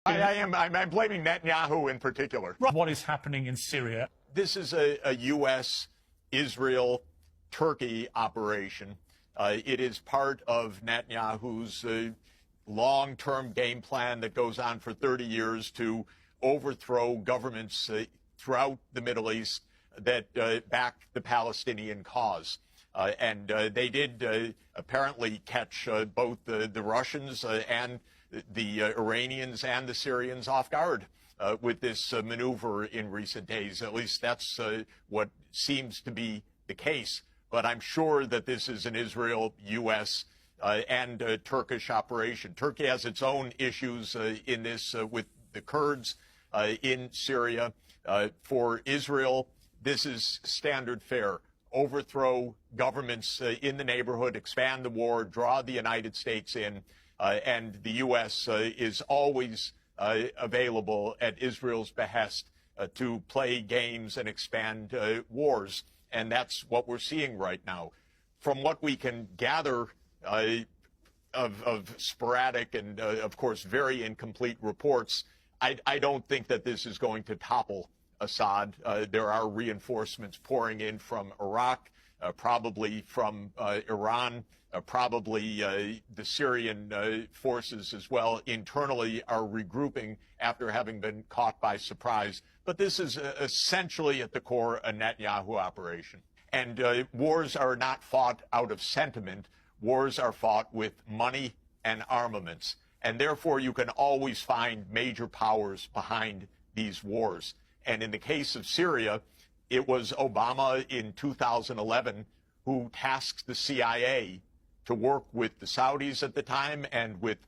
I'm blaming Netanyahu in particular. What is happening in Syria? This is a U.S., Israel, Turkey operation. It is part of Netanyahu's long-term game plan that goes on for 30 years to overthrow governments throughout the Middle East that back the Palestinian cause. And they did apparently catch both the Russians and the Iranians and the Syrians off guard with this maneuver in recent days. At least that's what seems to be the case. But I'm sure that this is an Israel, U.S., and Turkish operation. Turkey has its own issues in this with the Kurds in Syria. For Israel, this is standard fare. Overthrow governments in the neighborhood, expand the war, draw the United States in, and the U.S. Is always available at Israel's behest to play games and expand wars. And that's what we're seeing right now. From what we can gather of sporadic and, of course, very incomplete reports, I don't think that this is going to topple Assad. There are reinforcements pouring in from Iraq, probably from Iran, probably the Syrian forces as well internally are regrouping after having been caught by surprise. But this is essentially at the core a Netanyahu operation. And wars are not fought out of sentiment. Wars are fought with money and armaments. And therefore, you can always find major powers behind these wars. And in the case of Syria, it was Obama in 2011 who tasked the CIA to work with the Saudis at the time and with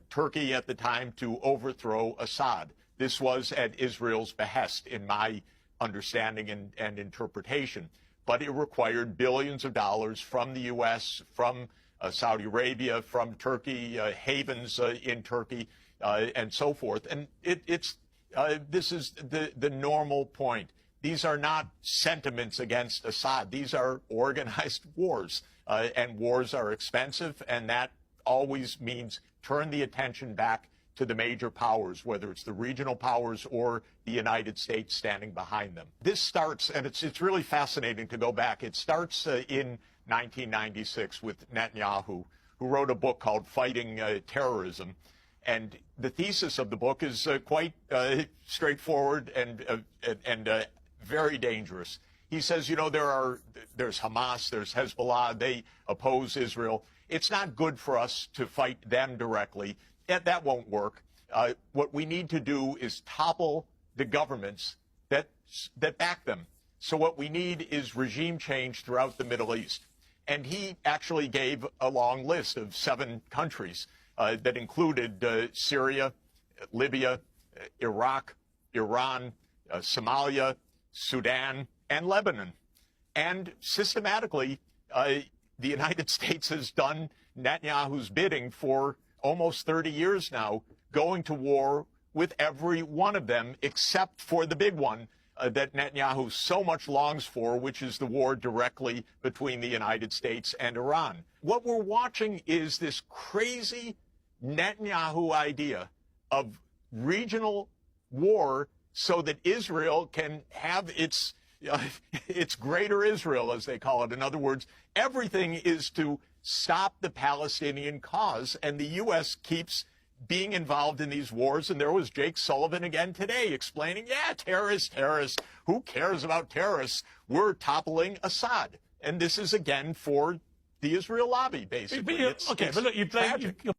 Turkey at the time to overthrow Assad. This was at Israel's behest, in my understanding and interpretation. But it required billions of dollars from the U.S., from Saudi Arabia, from Turkey, havens in Turkey, and so forth. And this is the normal point. These are not sentiments against Assad. These are organized wars, and wars are expensive, and that always means turn the attention back to the major powers, whether it's the regional powers or the United States standing behind them. This starts, and it's really fascinating to go back. It starts in 1996 with Netanyahu, who wrote a book called Fighting Terrorism. And the thesis of the book is quite straightforward and very dangerous. He says, you know, there's Hamas, there's Hezbollah, they oppose Israel. It's not good for us to fight them directly. That won't work. What we need to do is topple the governments that back them. So what we need is regime change throughout the Middle East. And he actually gave a long list of 7 countries that included Syria, Libya, Iraq, Iran, Somalia, Sudan, and Lebanon. And systematically, the United States has done Netanyahu's bidding for almost 30 years now, going to war with every one of them, except for the big one that Netanyahu so much longs for, which is the war directly between the United States and Iran. What we're watching is this crazy Netanyahu idea of regional war so that Israel can have its greater Israel, as they call it. In other words, everything is to stop the Palestinian cause, and the U.S. keeps being involved in these wars. And there was Jake Sullivan again today explaining, yeah, terrorists. Who cares about terrorists? We're toppling Assad. And this is, again, for the Israel lobby, basically. But look, you're